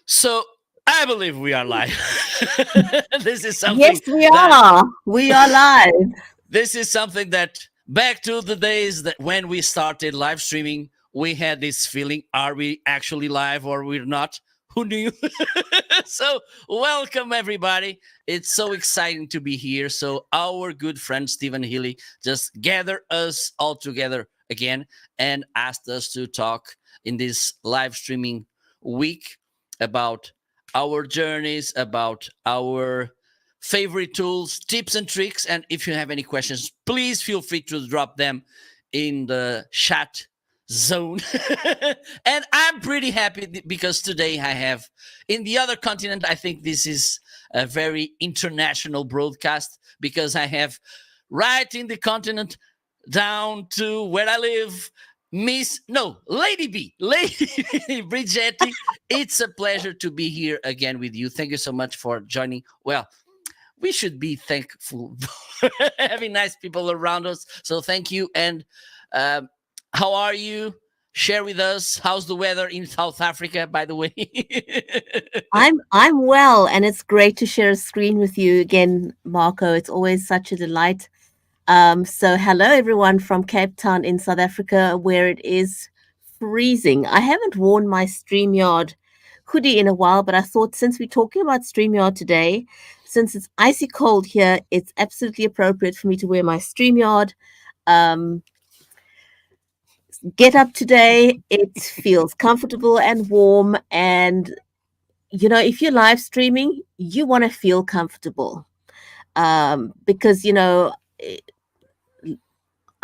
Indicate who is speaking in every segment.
Speaker 1: So I believe we are live. This is
Speaker 2: Yes,
Speaker 1: something
Speaker 2: we
Speaker 1: that
Speaker 2: are. We are live.
Speaker 1: this is something that back to the days that when we started live streaming, we had this feeling: are we actually live or we're not? Who knew? So welcome everybody. It's so exciting to be here. So our good friend Stephen Healy just gathered us all together again and asked us to talk in this live streaming week about our journeys, about our favorite tools, tips, and tricks. And if you have any questions, please feel free to drop them in the chat zone. And I'm pretty happy because today I have in the other continent, I think this is a very international broadcast because I have right in the continent down to where I live. Lady B, Lady Bridgetti. It's a pleasure to be here again with you. Thank you so much for joining. Well, we should be thankful for having nice people around us. So thank you. And um, how are you? Share with us. How's the weather in South Africa, by the way?
Speaker 2: I'm well, and it's great to share a screen with you again, Marco. It's always such a delight. So hello everyone from Cape Town in South Africa, where it is freezing. I haven't worn my StreamYard hoodie in a while, but I thought since we're talking about StreamYard today, since it's icy cold here, it's absolutely appropriate for me to wear my StreamYard. Um, get up today. It feels comfortable and warm, and if you're live streaming, you want to feel comfortable because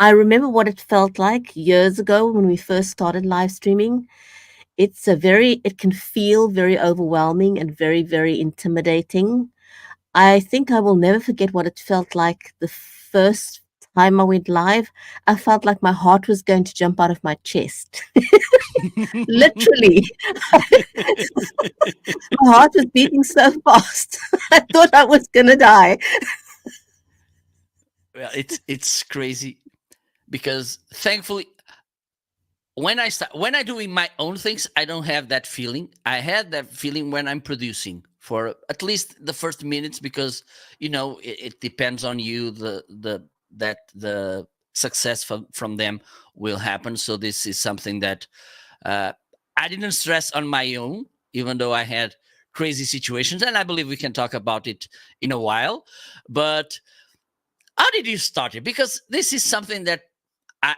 Speaker 2: I remember what it felt like years ago when we first started live streaming. It can feel very overwhelming and very, very intimidating. I think I will never forget what it felt like the first time I went live. I felt like my heart was going to jump out of my chest. Literally, my heart was beating so fast. I thought I was going to die.
Speaker 1: Well, it's crazy because thankfully when I doing my own things, I don't have that feeling. I had that feeling when I'm producing for at least the first minutes because it depends on you the success from them will happen. So this is something that uh, I didn't stress on my own, even though I had crazy situations, and I believe we can talk about it in a while. But how did you start it? Because this is something that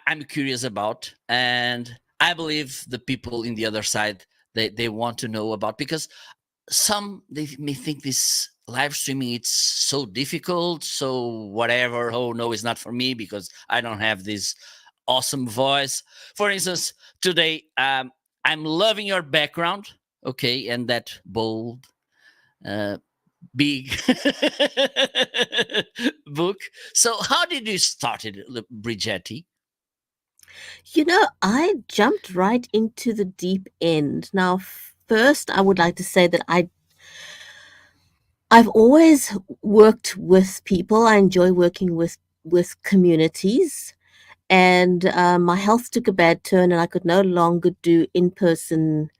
Speaker 1: I'm curious about, and I believe the people in the other side they want to know about because some they may think this live streaming it's so difficult, so whatever. Oh no, it's not for me because I don't have this awesome voice. For instance, today I'm loving your background, okay, and that bold. Uh, Big book. So, how did you start it, Bridgetti?
Speaker 2: I jumped right into the deep end. Now, first, I would like to say that I've always worked with people. I enjoy working with communities, and my health took a bad turn, and I could no longer do in person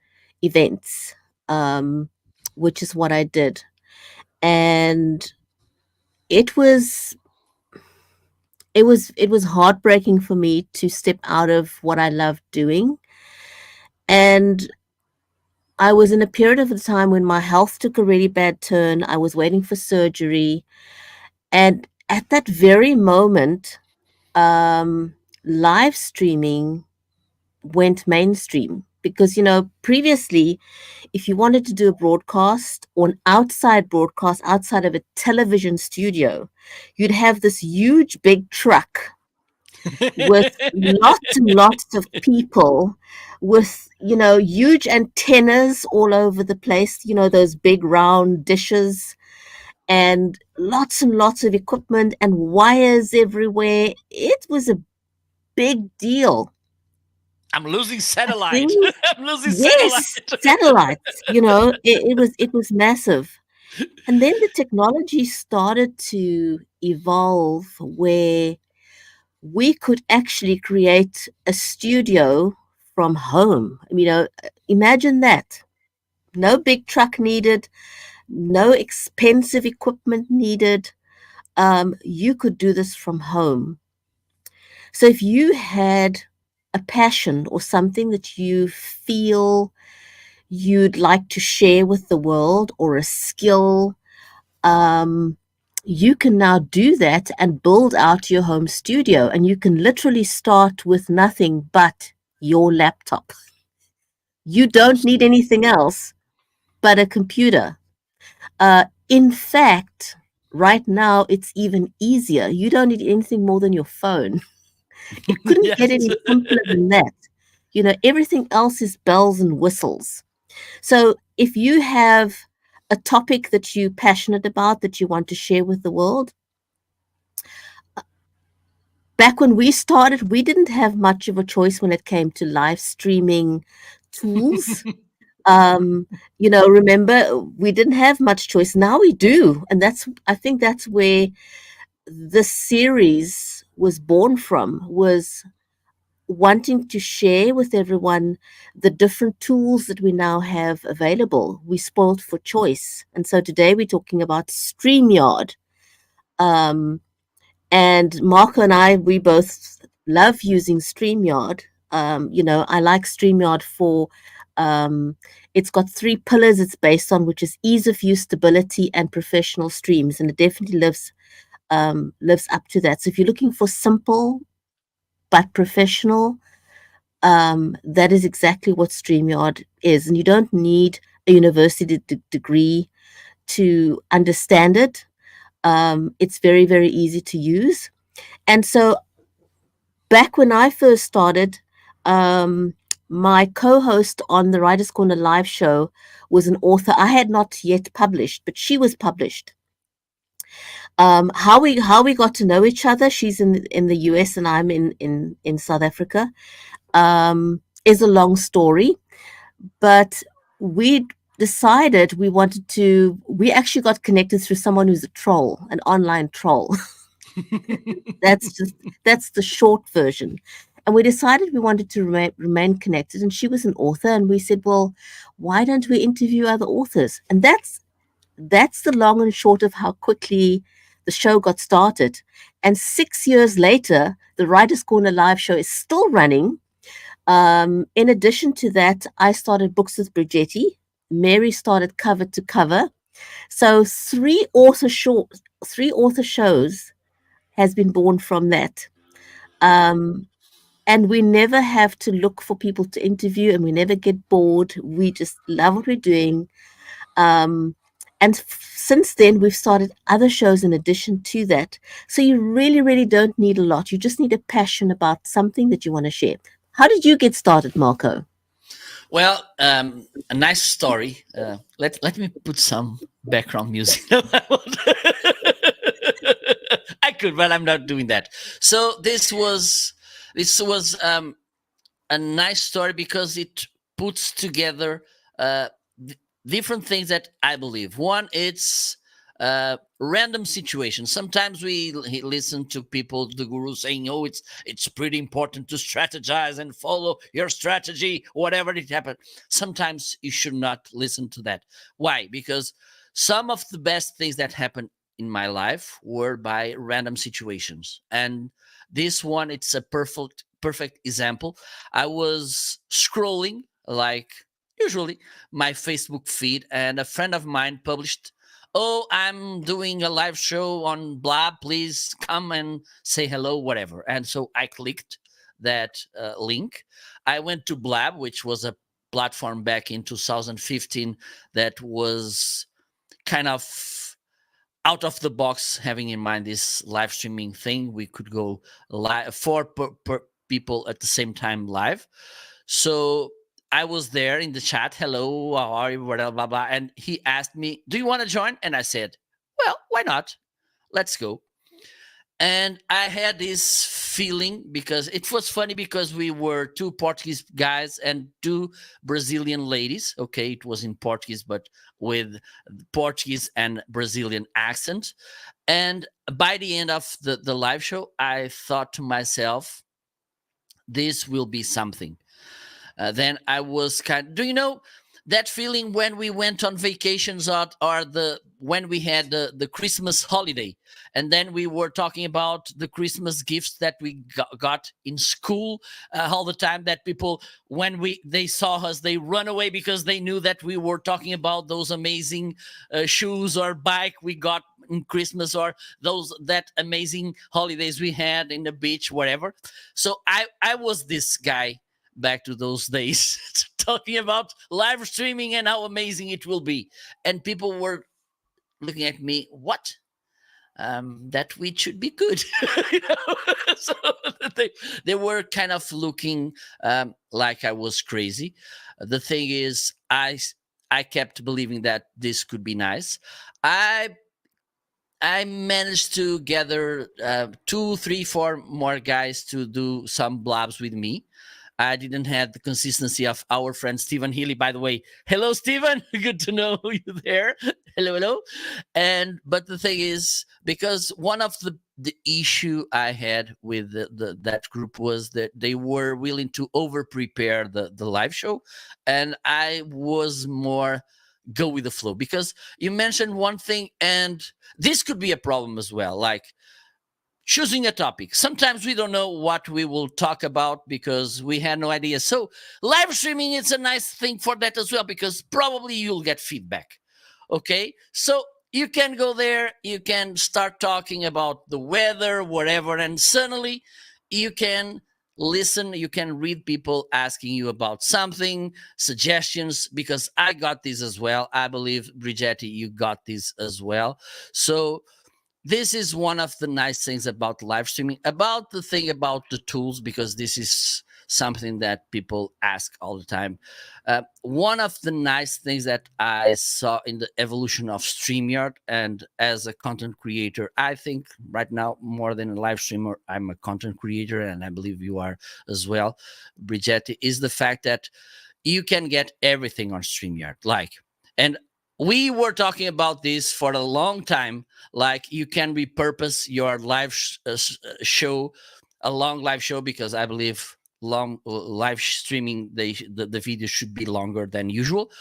Speaker 2: events, um, which is what I did, and it was it was heartbreaking for me to step out of what I loved doing. And I was in a period of the time when my health took a really bad turn. I was waiting for surgery. And at that very moment, live streaming went mainstream because, previously, if you wanted to do a broadcast or an outside broadcast outside of a television studio, you'd have this huge big truck with lots and lots of people with huge antennas all over the place, those big round dishes, and lots of equipment and wires everywhere. It was a big deal.
Speaker 1: I'm losing
Speaker 2: I
Speaker 1: satellite.
Speaker 2: think,
Speaker 1: I'm losing
Speaker 2: yes,
Speaker 1: satellite.
Speaker 2: satellites, it was massive. And then the technology started to evolve where we could actually create a studio from home. Imagine that. No big truck needed, no expensive equipment needed. You could do this from home. So if you had a passion or something that you feel you'd like to share with the world, or a skill, um, you can now do that and build out your home studio. And you can literally start with nothing but your laptop. You don't need anything else but a computer. In fact, right now it's even easier. You don't need anything more than your phone. It couldn't get
Speaker 1: Yes.
Speaker 2: any simpler than that. Everything else is bells and whistles. So if you have a topic that you're passionate about that you want to share with the world, back when we started, we didn't have much of a choice when it came to live streaming tools. Um, remember, we didn't have much choice. Now we do. And I think that's where this series was born from, was wanting to share with everyone the different tools that we now have available. We spoiled for choice. And so today we're talking about StreamYard. Um, and Marco and I, we both love using StreamYard. I like StreamYard for it's got three pillars it's based on, which is ease of use, stability, and professional streams. And it definitely lives up to that. So if you're looking for simple but professional, that is exactly what StreamYard is. And you don't need a university degree to understand it. It's very, very easy to use. And so back when I first started, um, my co-host on the Writers Corner live show was an author. I had not yet published, but she was published. How we got to know each other? She's in the US and I'm in South Africa. Is a long story, but we decided we actually got connected through someone who's a troll, an online troll. that's just that's the short version. And we decided we wanted to remain connected, and she was an author, and we said, well, why don't we interview other authors? And that's the long and short of how quickly the show got started. And 6 years later, the Writers Corner live show is still running. In addition to that, I started Books with Bridgetti. Mary started Cover to Cover. So three author shows has been born from that. Um, and we never have to look for people to interview, and we never get bored. We just love what we're doing. Um, and since then, we've started other shows in addition to that. So you really, really don't need a lot. You just need a passion about something that you want to share. How did you get started, Marco?
Speaker 1: Well, a nice story. Let me put some background music. I could, but I'm not doing that. So this was a nice story because it puts together uh, different things that I believe. One, it's random situations. Sometimes we listen to people, the gurus, saying, "Oh, it's pretty important to strategize and follow your strategy, whatever it happens." Sometimes you should not listen to that. Why? Because some of the best things that happened in my life were by random situations, and this one, it's a perfect example. I was scrolling like usually my Facebook feed, and a friend of mine published, "Oh, I'm doing a live show on blah. Please come and say hello, whatever." And so I clicked that link. I went to Blab, which was a platform back in 2015 that was kind of out of the box, having in mind this live streaming thing. We could go live, four per people at the same time live. So I was there in the chat. "Hello, how are you?" Blah, blah, blah. And he asked me, "Do you want to join?" And I said, "Well, why not? Let's go." And I had this feeling, because it was funny, because we were two Portuguese guys and two Brazilian ladies. Okay, it was in Portuguese, but with Portuguese and Brazilian accent. And by the end of the live show, I thought to myself, this will be something. Then I was do you know, that feeling when we went on vacations, or the when we had the Christmas holiday, and then we were talking about the Christmas gifts that we got in school, all the time, that people, when they saw us, they run away because they knew that we were talking about those amazing shoes or bike we got in Christmas, or that amazing holidays we had in the beach, whatever. So I was this guy back to those days, talking about live streaming and how amazing it will be. And people were looking at me, what? That we should be good. You know? So they were kind of looking like I was crazy. The thing is, I kept believing that this could be nice. I managed to gather two, three, four more guys to do some blobs with me. I didn't have the consistency of our friend Stephen Healy, by the way. Hello, Stephen. Good to know you there. Hello, hello. But the thing is, because one of the issue I had with that group was that they were willing to over prepare the live show, and I was more go with the flow, because you mentioned one thing, and this could be a problem as well, like choosing a topic. Sometimes we don't know what we will talk about because we had no idea. So live streaming is a nice thing for that as well, because probably you'll get feedback. Okay, so you can go there, you can start talking about the weather, whatever, and suddenly you can listen, you can read people asking you about something, suggestions, because I got this as well. I believe, Bridgetti, you got this as well. So this is one of the nice things about live streaming, about the thing about the tools, because this is something that people ask all the time. One of the nice things that I saw in the evolution of StreamYard, and as a content creator, I think right now more than a live streamer, I'm a content creator, and I believe you are as well, Bridgetti, is the fact that you can get everything on StreamYard. And we were talking about this for a long time. Like, you can repurpose your live show, a long live show, because I believe long live streaming, the video should be longer than usual.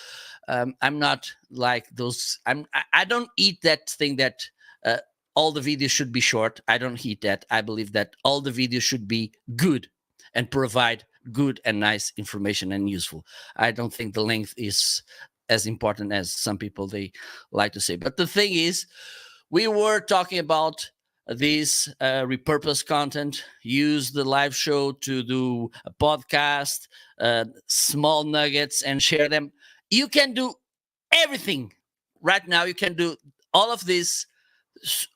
Speaker 1: I'm not like those. I don't eat that thing that all the videos should be short. I don't eat that. I believe that all the videos should be good and provide good and nice information and useful. I don't think the length is as important as some people they like to say. But the thing is, we were talking about this repurposed content, use the live show to do a podcast, small nuggets, and share them. You can do everything right now. You can do all of this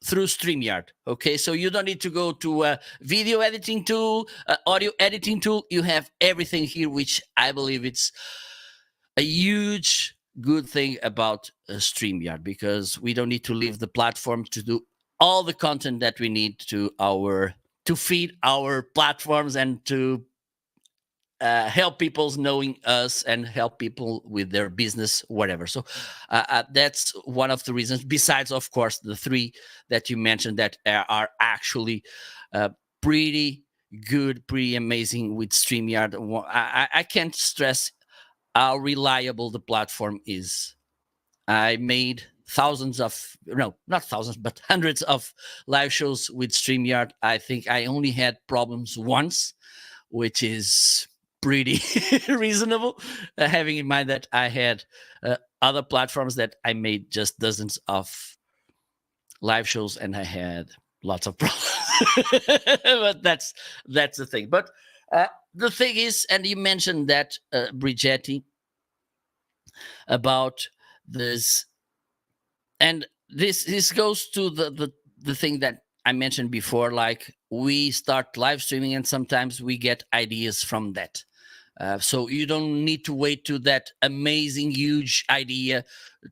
Speaker 1: through StreamYard. Okay, so you don't need to go to a video editing tool, audio editing tool. You have everything here, which I believe it's a huge good thing about StreamYard, because we don't need to leave the platform to do all the content that we need to feed our platforms, and to help people knowing us, and help people with their business, whatever. So that's one of the reasons, besides, of course, the three that you mentioned that are actually pretty good, pretty amazing with StreamYard. I can't stress how reliable the platform is. I made not thousands, but hundreds of live shows with StreamYard. I think I only had problems once, which is pretty reasonable, having in mind that I had other platforms that I made just dozens of live shows, and I had lots of problems. But that's the thing. But the thing is, and you mentioned that, Bridgetti, about this, and this goes to the thing that I mentioned before. Like, we start live streaming, and sometimes we get ideas from that. So you don't need to wait to that amazing, huge idea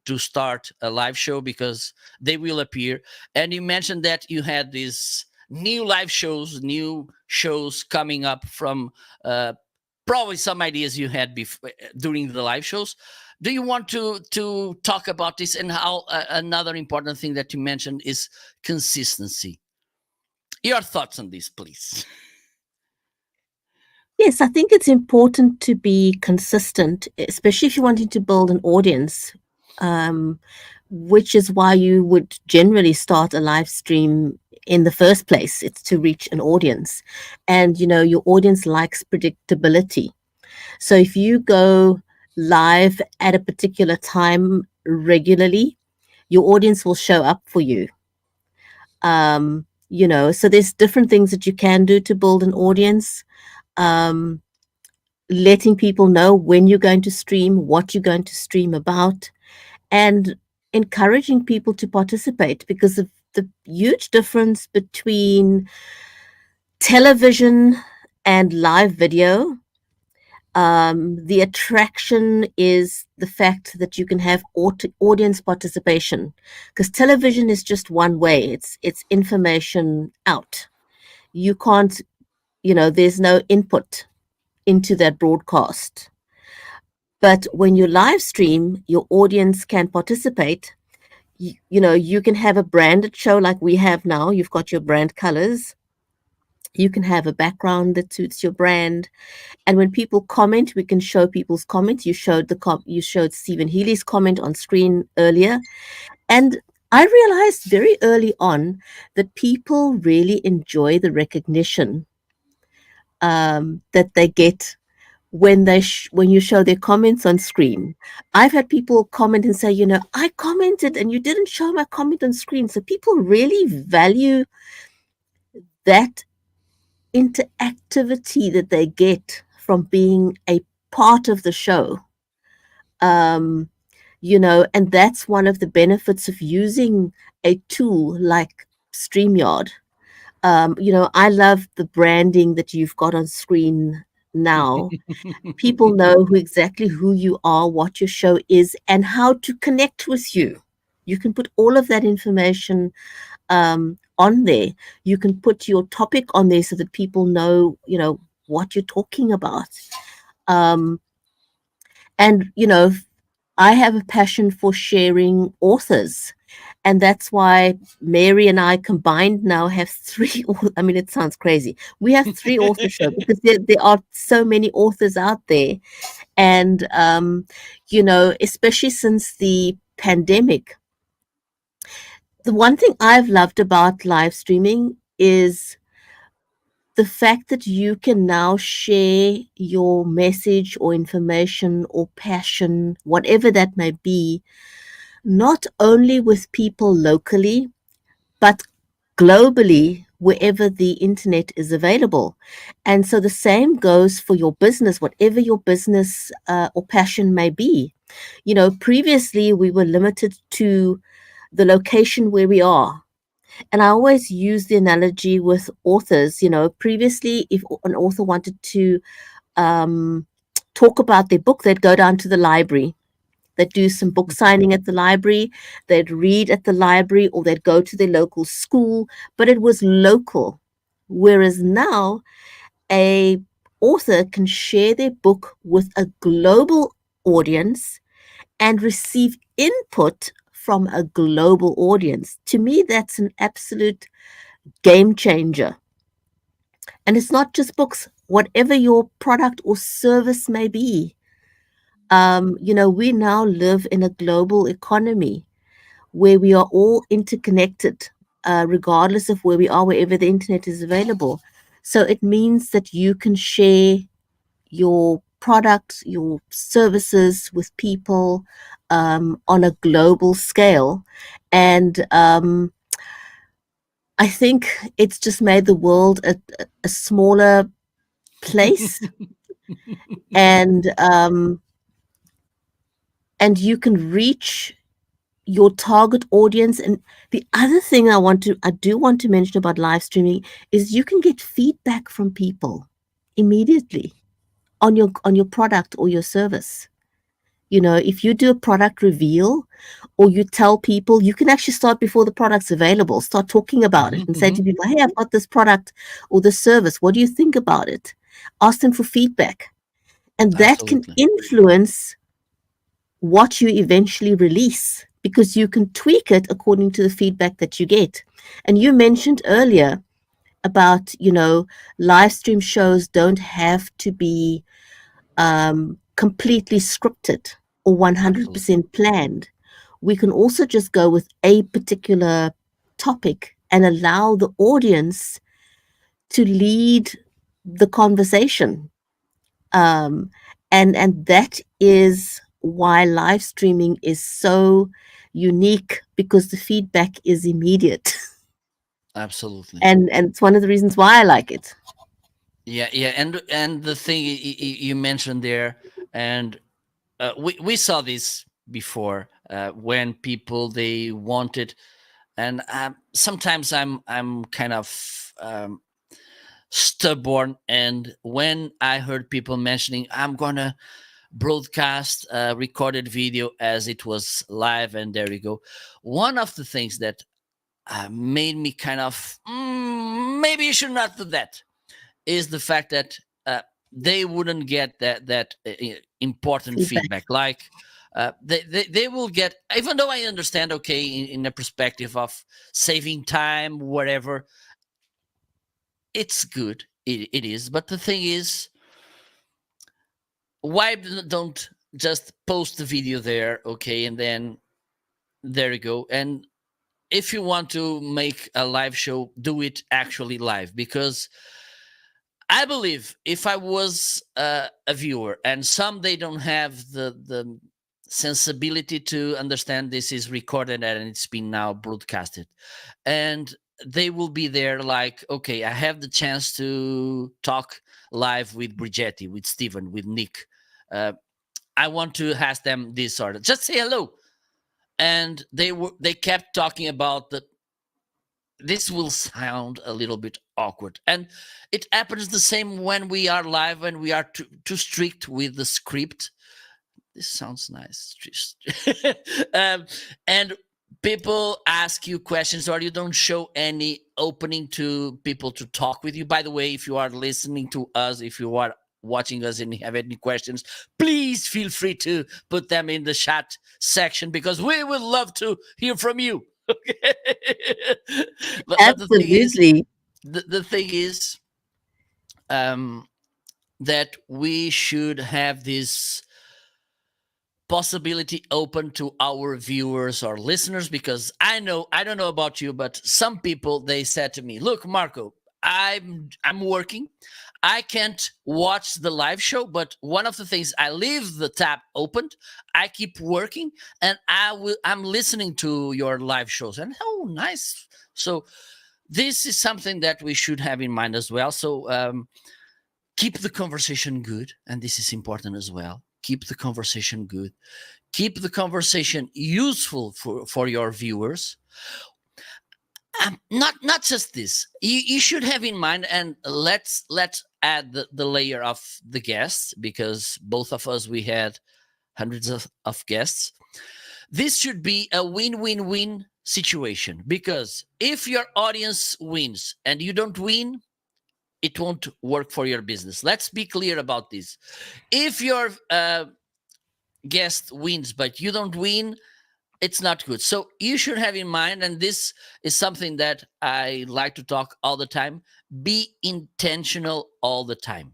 Speaker 1: to start a live show, because they will appear. And you mentioned that you had these new shows coming up from probably some ideas you had during the live shows. Do you want to talk about this, and how another important thing that you mentioned is consistency? Your thoughts on this, please.
Speaker 2: Yes, I think it's important to be consistent, especially if you're wanting to build an audience, um, which is why you would generally start a live stream in the first place. It's to reach an audience. And, your audience likes predictability. So if you go live at a particular time regularly, your audience will show up for you. So there's different things that you can do to build an audience. Um, Letting people know when you're going to stream, what you're going to stream about, and encouraging people to participate, because of the huge difference between television and live video. The attraction is the fact that you can have audience participation, because television is just one way. It's information out. You can't, there's no input into that broadcast. But when you live stream, your audience can participate. You can have a branded show like we have now. You've got your brand colors. You can have a background that suits your brand. And when people comment, we can show people's comments. You showed Stephen Healy's comment on screen earlier. And I realized very early on that people really enjoy the recognition that they get when you show their comments on screen. I've had people comment and say, I commented and you didn't show my comment on screen. So people really value that interactivity that they get from being a part of the show. um, and that's one of the benefits of using a tool like StreamYard. I love the branding that you've got on screen now. People know exactly who you are, what your show is, and how to connect with you. You can put all of that information on there. You can put your topic on there so that people know, what you're talking about. Um, and, I have a passion for sharing authors. And that's why Mary and I combined now have three. I mean, it sounds crazy. We have three author shows because there are so many authors out there. And, especially since the pandemic, the one thing I've loved about live streaming is the fact that you can now share your message or information or passion, whatever that may be, not only with people locally, but globally, wherever the internet is available. And so the same goes for your business, whatever your business or passion may be. Previously we were limited to the location where we are. And I always use the analogy with authors. Previously, if an author wanted to um, talk about their book, they'd go down to the library. They'd do some book signing at the library, they'd read at the library, or they'd go to their local school, but it was local. Whereas now, a author can share their book with a global audience and receive input from a global audience. To me, that's an absolute game changer. And it's not just books, whatever your product or service may be. We now live in a global economy where we are all interconnected, regardless of where we are, wherever the internet is available. So it means that you can share your products, your services with people on a global scale. And I think it's just made the world a smaller place. and and you can reach your target audience. And the other thing I do want to mention about live streaming is you can get feedback from people immediately on your product or your service. If you do a product reveal or you tell people, you can actually start before the product's available, start talking about it and say to people, hey, I've got this product or this service, what do you think about it? Ask them for feedback, and that can
Speaker 1: Absolutely.
Speaker 2: influence what you eventually release, because you can tweak it according to the feedback that you get. And you mentioned earlier about, live stream shows don't have to be completely scripted or
Speaker 1: Absolutely.
Speaker 2: 100% planned. We can also just go with a particular topic and allow the audience to lead the conversation. Um, and that is why live streaming is so unique, because the feedback is immediate.
Speaker 1: Absolutely.
Speaker 2: And it's one of the reasons why I like it.
Speaker 1: Yeah, yeah, and the thing you mentioned there, and we saw this before when people they wanted, and sometimes I'm kind of stubborn, and when I heard people mentioning I'm gonna broadcast a recorded video as it was live, and there you go, one of the things that made me kind of maybe you should not do that is the fact that they wouldn't get that important
Speaker 2: Feedback.
Speaker 1: feedback. Like they will get, even though I understand, okay, in the perspective of saving time, whatever, it's good. It is. But the thing is, why don't just post the video there, okay, and then there you go. And if you want to make a live show, do it actually live, because I believe if I was a viewer and some they don't have the sensibility to understand this is recorded and it's been now broadcasted, and they will be there like, okay, I have the chance to talk live with Bridgetti, with Steven, with Nick. Uh, I want to ask them this sort of, just say hello, and they kept talking about the, this will sound a little bit awkward, and it happens the same when we are live and we are too strict with the script. This sounds nice. um, and people ask you questions or you don't show any opening to people to talk with you. By the way, if you are listening to us, if you are watching us and have any questions, please feel free to put them in the chat section, because we would love to hear from you. Okay. But the thing is,
Speaker 2: Absolutely.
Speaker 1: the thing is um that we should have this possibility open to our viewers or listeners, because I don't know about you, but some people they said to me, look, Marco, I'm working, I can't watch the live show, but one of the things, I leave the tab opened, I keep working, and I'm listening to your live shows. And oh, nice. So this is something that we should have in mind as well. So keep the conversation good, and this is important as well. Keep the conversation good, keep the conversation useful for your viewers. Not just this, you should have in mind, and let's add the layer of the guests, because both of us, we had hundreds of guests. This should be a win-win-win situation, because if your audience wins and you don't win, it won't work for your business. Let's be clear about this. If your guest wins but you don't win, it's not good. So you should have in mind, and this is something that I like to talk all the time, be intentional all the time.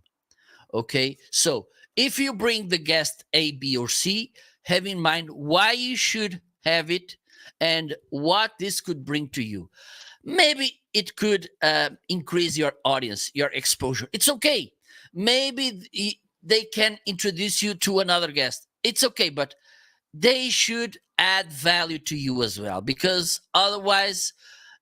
Speaker 1: Okay, so if you bring the guest A, B, or C, have in mind why you should have it and what this could bring to you. Maybe it could increase your audience, your exposure. It's okay. Maybe they can introduce you to another guest. It's okay, but they should add value to you as well, because otherwise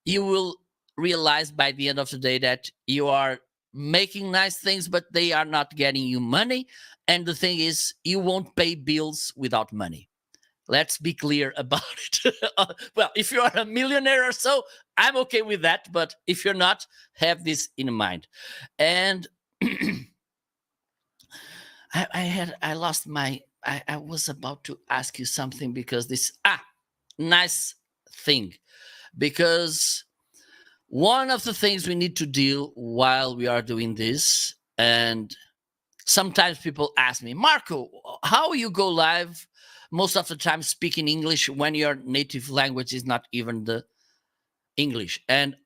Speaker 1: you will realize by the end of the day that you are making nice things but they are not getting you money, and the thing is, you won't pay bills without money. Let's be clear about it. Well, if you are a millionaire or so, I'm okay with that, but if you're not, have this in mind. And I lost my, I was about to ask you something, because this nice thing, because one of the things we need to deal while we are doing this, and sometimes people ask me, Marco, how you go live most of the time speaking English when your native language is not even the English? And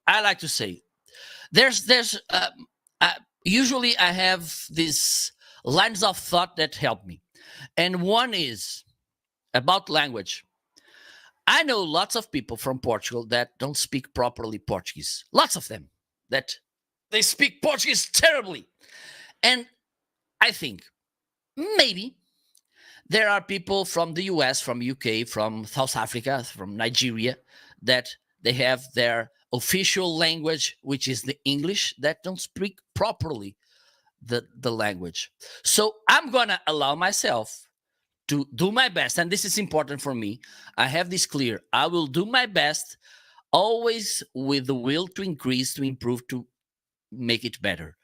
Speaker 1: I like to say, There's uh, usually I have these lines of thought that help me, and one is about language. I know lots of people from Portugal that don't speak properly Portuguese. Lots of them that they speak Portuguese terribly. And I think maybe there are people from the US, from UK, from South Africa, from Nigeria that they have their official language, which is the English, that don't speak properly the language. So I'm gonna allow myself to do my best, and this is important for me. I have this clear. I will do my best, always with the will to increase, to improve, to make it better.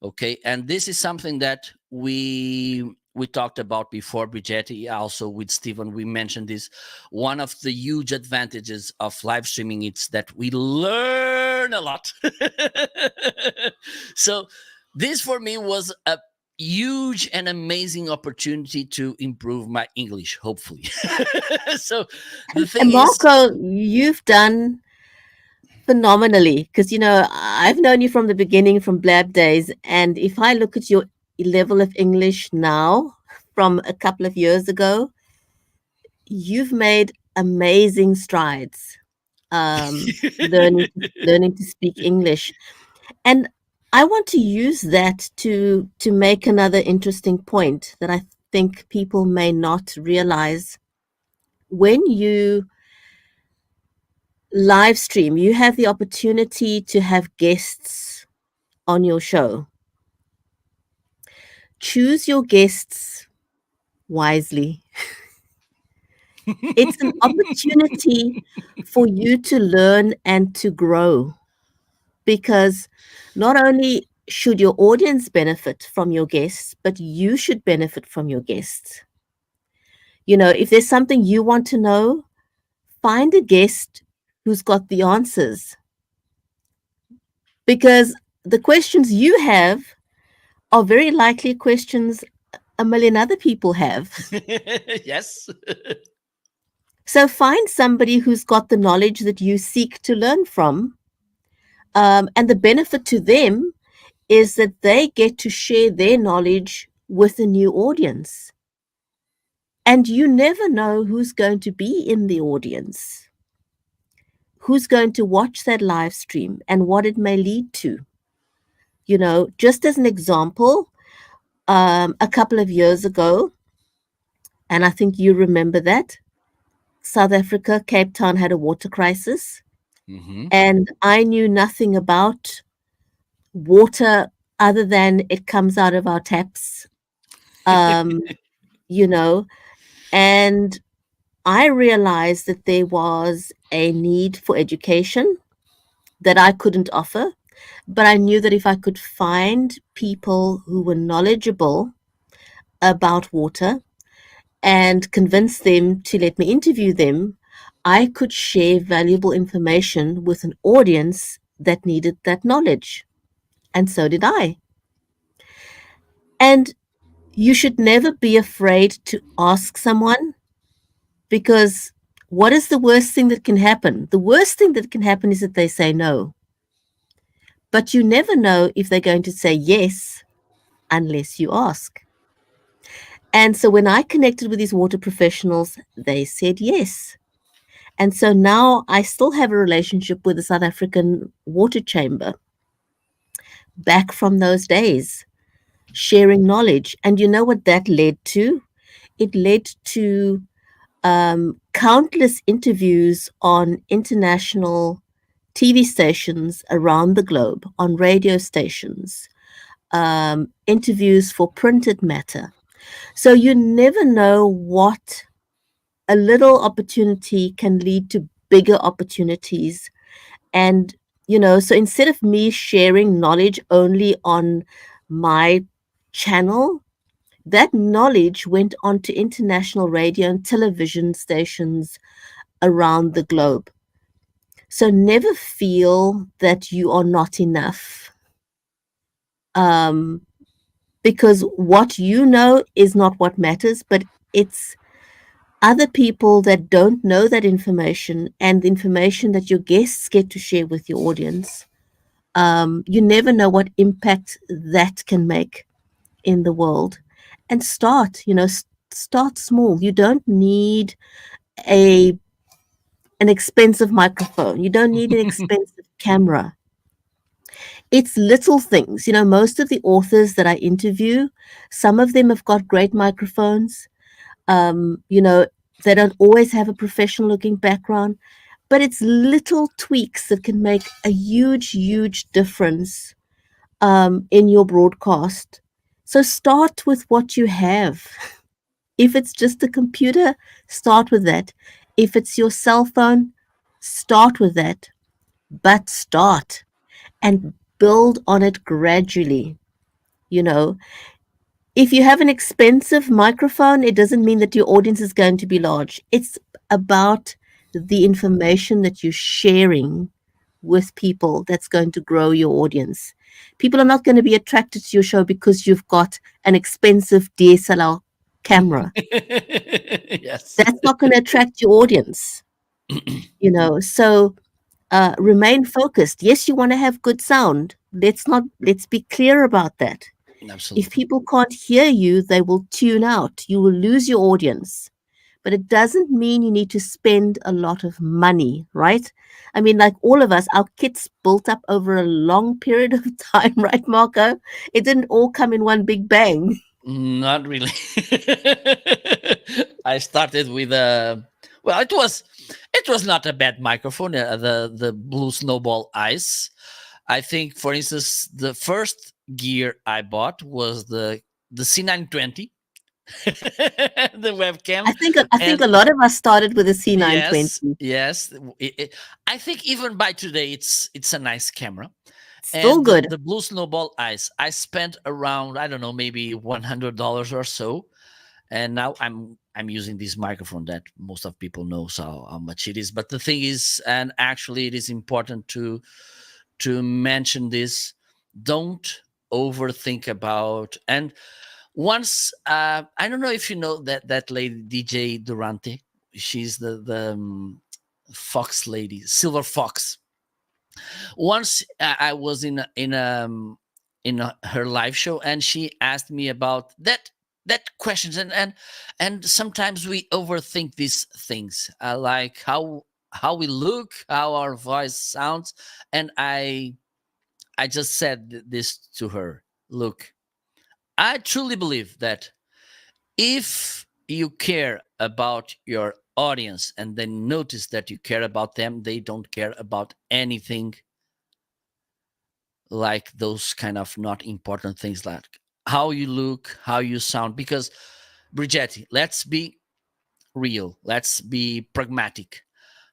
Speaker 1: Okay, and this is something that we talked about before, Bridgetti, also with Stephen. We mentioned this. One of the huge advantages of live streaming is that we learn a lot. So this for me was a huge and amazing opportunity to improve my English, hopefully. So the thing
Speaker 2: And
Speaker 1: is,
Speaker 2: Marco, you've done phenomenally because I've known you from the beginning, from Blab days, and if I look at your level of English now from a couple of years ago, you've made amazing strides, learning to speak English. And I want to use that to make another interesting point that I think people may not realize. When you live stream, you have the opportunity to have guests on your show. Choose your guests wisely. It's an opportunity for you to learn and to grow, because not only should your audience benefit from your guests, but you should benefit from your guests. If there's something you want to know, find a guest who's got the answers, because the questions you have are very likely questions a million other people have.
Speaker 1: yes.
Speaker 2: So find somebody who's got the knowledge that you seek to learn from. And the benefit to them is that they get to share their knowledge with a new audience. And you never know who's going to be in the audience, who's going to watch that live stream, and what it may lead to. Just as an example, a couple of years ago, and I think you remember that, South Africa, Cape Town had a water crisis.
Speaker 1: Mm-hmm.
Speaker 2: And I knew nothing about water other than it comes out of our taps, um, you know, and I realized that there was a need for education that I couldn't offer, but I knew that if I could find people who were knowledgeable about water and convince them to let me interview them, I could share valuable information with an audience that needed that knowledge. And so did I. And you should never be afraid to ask someone, because what is the worst thing that can happen? The worst thing that can happen is that they say no. But you never know if they're going to say yes unless you ask. And so when I connected with these water professionals, they said yes. And so now I still have a relationship with the South African Water Chamber back from those days, sharing knowledge. And you know what that led to? It led to countless interviews on international TV stations around the globe, on radio stations, interviews for printed matter. So you never know what a little opportunity can lead to bigger opportunities. And, so instead of me sharing knowledge only on my channel, that knowledge went on to international radio and television stations around the globe. So never feel that you are not enough, um, because what you know is not what matters, but it's other people that don't know that information, and the information that your guests get to share with your audience You never know what impact that can make in the world. And start small. You don't need a an expensive microphone. You don't need an expensive camera. It's little things. Most of the authors that I interview, some of them have got great microphones. Um, you know, they don't always have a professional looking background, but it's little tweaks that can make a huge, huge difference in your broadcast. So start with what you have. If it's just a computer, start with that. If it's your cell phone, start with that. But start and build on it gradually. You know, if you have an expensive microphone, it doesn't mean that your audience is going to be large. It's about the information that you're sharing with people that's going to grow your audience. People are not going to be attracted to your show because you've got an expensive DSLR camera.
Speaker 1: Yes.
Speaker 2: That's not going to attract your audience, So remain focused. Yes, you want to have good sound. Let's be clear about that. If
Speaker 1: Absolutely.
Speaker 2: people can't hear you, they will tune out. You will lose your audience. But it doesn't mean you need to spend a lot of money, right? I mean, like all of us, our kits built up over a long period of time, right, Marco? It didn't all come in one big bang.
Speaker 1: Not really. I started with a well, it was not a bad microphone. The Blue Snowball Ice. I think, for instance, the first gear I bought was the C920, the webcam,
Speaker 2: I think
Speaker 1: and
Speaker 2: a lot of us started with a
Speaker 1: yes,
Speaker 2: C920.
Speaker 1: yes. I think even by today, it's a nice camera.
Speaker 2: Still
Speaker 1: And the,
Speaker 2: good.
Speaker 1: the Blue Snowball Ice, I spent around, I don't know, maybe $100 or so, and now I'm using this microphone that most of people know how much it is. But the thing is, and actually, it is important to mention this: don't overthink about. And once, I don't know if you know that lady DJ Durante. She's the Fox lady, Silver Fox. Once I was in her live show, and she asked me about that questions, and sometimes we overthink these things, like how we look, how our voice sounds, and I just said this to her. Look, I truly believe that if you care about your audience and they notice that you care about them, they don't care about anything like those kind of not important things, like how you look, how you sound. Because, Bridgetti, let's be real, let's be pragmatic.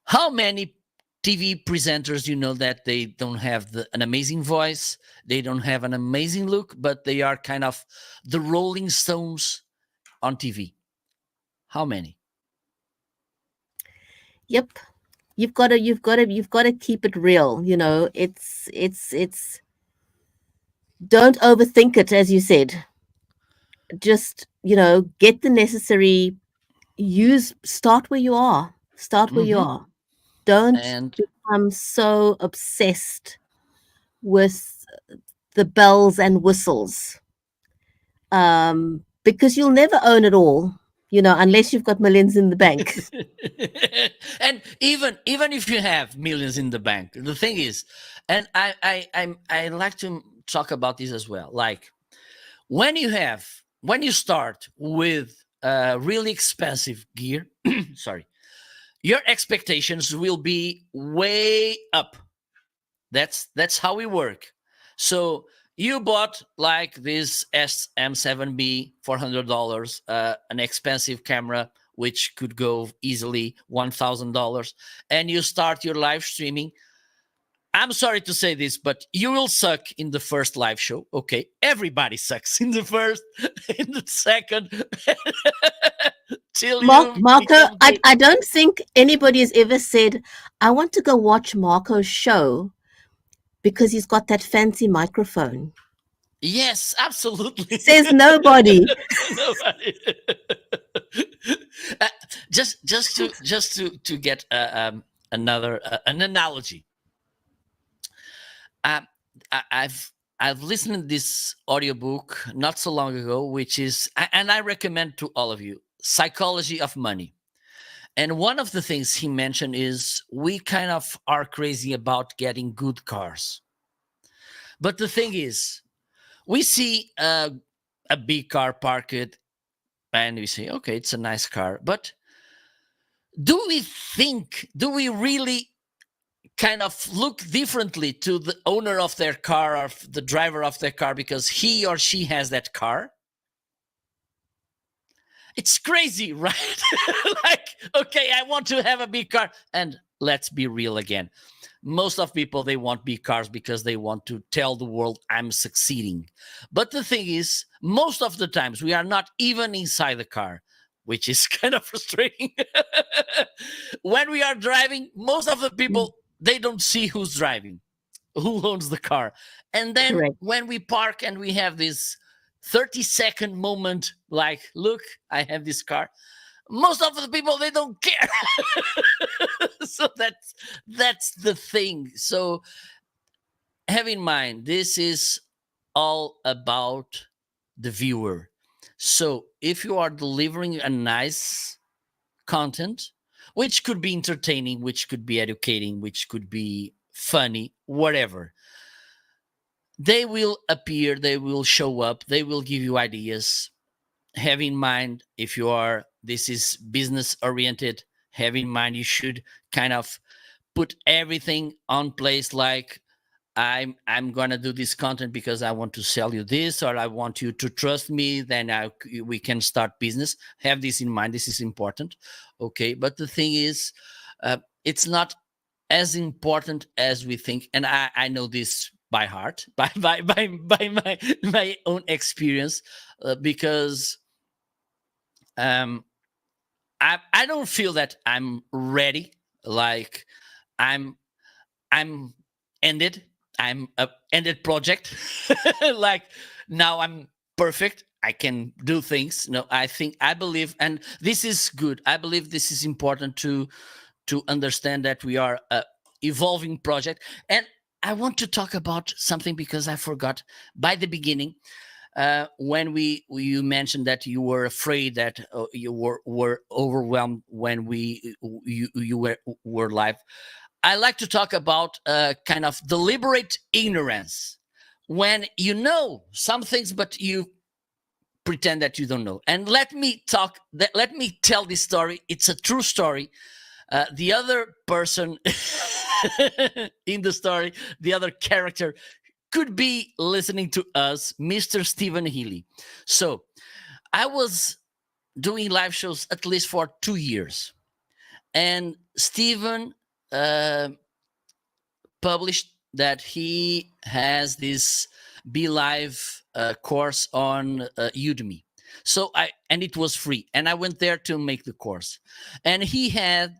Speaker 1: How many TV presenters you know that they don't have an amazing voice, they don't have an amazing look, but they are kind of the Rolling Stones on TV? How many?
Speaker 2: Yep. You've got to keep it real. It's don't overthink it, as you said. Just, get the necessary start where you are. Start where you
Speaker 1: Hmm.
Speaker 2: are. Don't
Speaker 1: And
Speaker 2: become so obsessed with the bells and whistles. Because you'll never own it all, unless you've got millions in the bank.
Speaker 1: and even if you have millions in the bank, the thing is, and I like to talk about this as well. Like, when you start with really expensive gear, sorry, your expectations will be way up. That's how we work. So you bought like this SM7B, $400, an expensive camera which could go easily $1,000, and you start your live streaming. I'm sorry to say this, but you will suck in the first live show. Okay, everybody sucks in the first, in the second, till you
Speaker 2: Marco,
Speaker 1: become
Speaker 2: I,
Speaker 1: good.
Speaker 2: I don't think anybody has ever said, I want to go watch Marco's show because he's got that fancy microphone.
Speaker 1: Yes, absolutely.
Speaker 2: Says nobody.
Speaker 1: Nobody. Uh, just to get another an analogy. Uh, I've listened to this audiobook not so long ago, which is, and I recommend to all of you, Psychology of Money. And one of the things he mentioned is we kind of are crazy about getting good cars. But the thing is, we see a big car parked and we say, okay, it's a nice car. But do we really kind of look differently to the owner of their car or the driver of their car because he or she has that car? It's crazy, right? Like, okay, I want to have a big car. And let's be real again. Most of people, they want big cars because they want to tell the world I'm succeeding. But the thing is, most of the times we are not even inside the car, which is kind of frustrating. When we are driving, most of the people, they don't see who's driving, who owns the car. And then
Speaker 2: Correct.
Speaker 1: when we park and we have this 30-second moment, like, look, I have this car, most of the people, they don't care. So that's the thing. So have in mind, this is all about the viewer. So if you are delivering a nice content, which could be entertaining, which could be educating, which could be funny, whatever, they will appear, they will show up, they will give you ideas. Have in mind, if you are, this is business oriented, have in mind you should kind of put everything on place, like I'm gonna do this content because I want to sell you this, or I want you to trust me, then we can start business. Have this in mind, this is important. Okay, but the thing is, it's not as important as we think, and I know this by heart, by my own experience, because I don't feel that I'm ready, like i'm I'm ended. I'm a ended project. Like now I'm perfect. I can do things. No, I believe, and this is good. I believe this is important to understand that we are a evolving project. And I want to talk about something because I forgot by the beginning, when you mentioned that you were afraid, that you were overwhelmed when you were live. I like to talk about kind of deliberate ignorance, when you know some things but you pretend that you don't know. And let me tell this story. It's a true story. The other person in the story, the other character, could be listening to us, Mr. Stephen Healy. So I was doing live shows at least for 2 years, and Stephen published that he has this Be Live course on Udemy. So and it was free, and I went there to make the course, and he had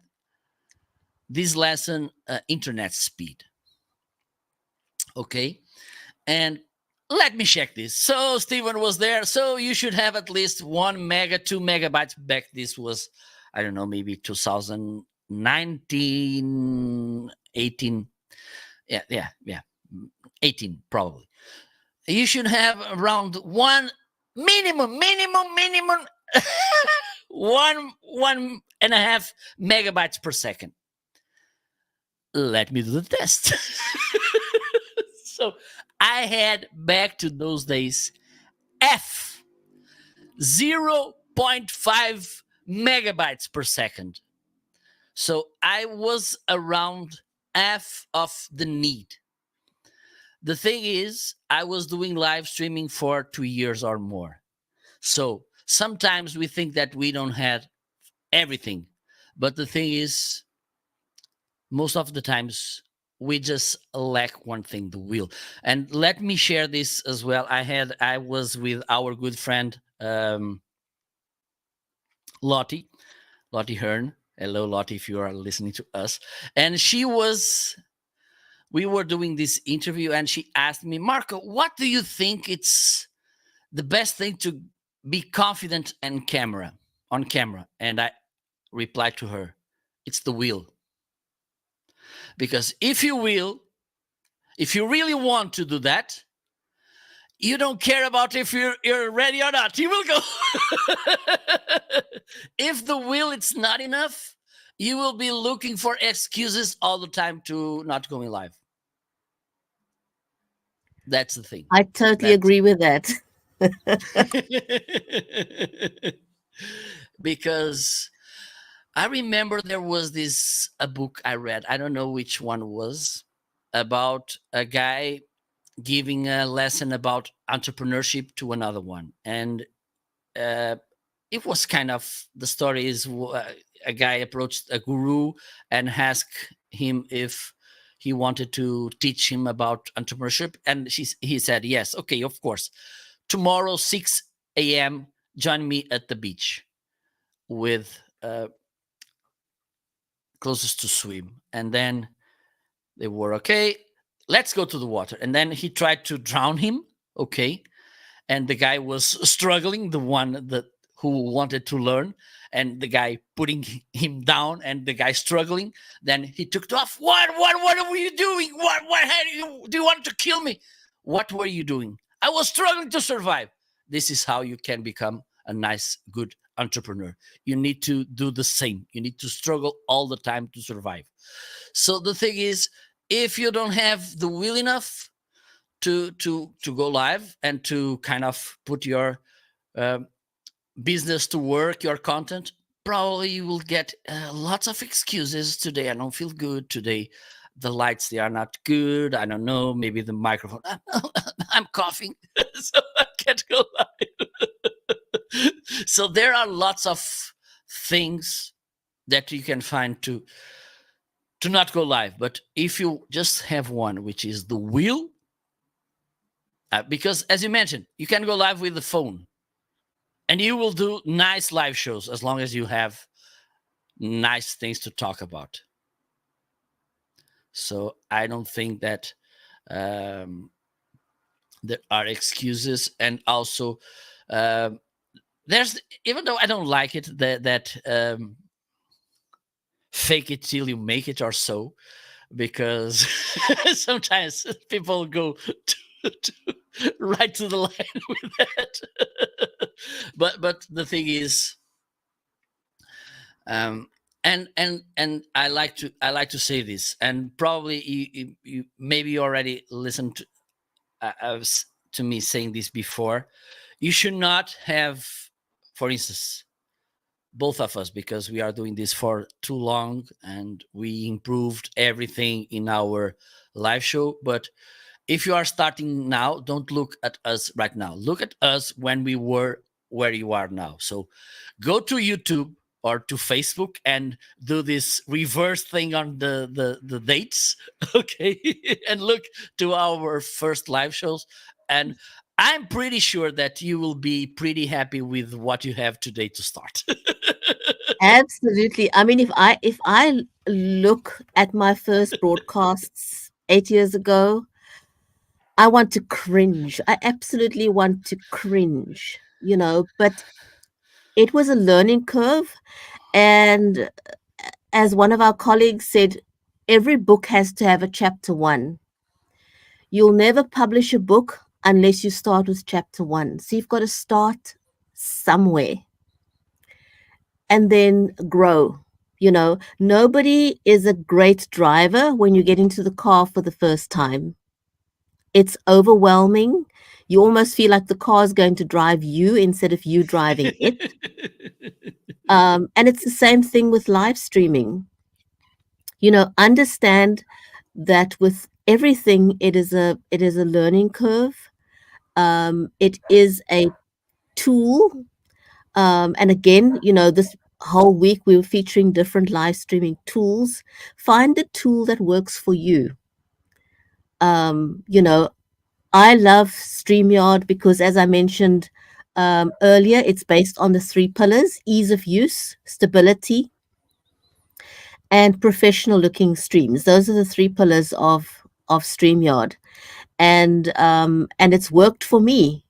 Speaker 1: this lesson, internet speed. Okay, and let me check this. So Stephen was there. So you should have at least 1 mega, 2 megabytes. Back this was, I don't know, maybe 2019, 18. Yeah, 18 probably. You should have around minimum, one and a half megabytes per second. Let me do the test. So I had, back to those days, 0.5 megabytes per second. So I was around half of the need. The thing is, I was doing live streaming for 2 years or more. So sometimes we think that we don't have everything. But the thing is, most of the times we just lack one thing, the will. And let me share this as well. I was with our good friend, Lottie Hearn. Hello, Lottie, if you are listening to us. And we were doing this interview, and she asked me, Marco, what do you think it's the best thing to be confident on camera? And I replied to her, it's the will. Because if you will, If you really want to do that, you don't care about if you're ready or not. You will go. If the will it's not enough, you will be looking for excuses all the time to not going live. That's the thing.
Speaker 2: I totally
Speaker 1: That's
Speaker 2: agree with that.
Speaker 1: because I remember there was this a book I read. I don't know which one was, about a guy giving a lesson about entrepreneurship to another one, and uh, it was kind of, the story is a guy approached a guru and asked him if he wanted to teach him about entrepreneurship, and he said yes, okay, of course, tomorrow 6 a.m. join me at the beach with closest to swim. And then they were okay, let's go to the water. And then he tried to drown him, okay, and the guy was struggling, the one that who wanted to learn, and the guy putting him down, and the guy struggling. Then he took off. What were you doing? What had you, do you want to kill me? What were you doing? I was struggling to survive. This is how you can become a nice, good entrepreneur. You need to do the same. You need to struggle all the time to survive. So the thing is, if you don't have the will enough to go live and to kind of put your business to work, your content, probably you will get lots of excuses. Today I don't feel good. Today the lights, they are not good. I don't know, maybe the microphone. I'm coughing, so I can't go live. So there are lots of things that you can find to not go live. But if you just have one, which is the will, because as you mentioned, you can go live with the phone and you will do nice live shows as long as you have nice things to talk about. So I don't think that there are excuses. And also there's, even though I don't like it, that fake it till you make it or so, because sometimes people go right to the line with that. but the thing is, and I like to say this, and probably you maybe you already listened to me saying this before. You should not have, for instance, both of us, because we are doing this for too long and we improved everything in our live show. But if you are starting now, don't look at us right now. Look at us when we were where you are now. So go to YouTube or to Facebook and do this reverse thing on the dates, okay? And look to our first live shows. And I'm pretty sure that you will be pretty happy with what you have today to start.
Speaker 2: Absolutely. I mean, if I look at my first broadcasts 8 years ago, I want to cringe. I absolutely want to cringe, but it was a learning curve. And as one of our colleagues said, every book has to have a chapter one. You'll never publish a book unless you start with chapter one. So you've got to start somewhere and then grow. Nobody is a great driver when you get into the car for the first time. It's overwhelming. You almost feel like the car is going to drive you instead of you driving it. And it's the same thing with live streaming. Understand that with everything, it is a learning curve. It is a tool. And again, this whole week we were featuring different live streaming tools. Find the tool that works for you. I love StreamYard because, as I mentioned earlier, it's based on the 3 pillars: ease of use, stability, and professional looking streams. Those are the 3 pillars of StreamYard. And it's worked for me.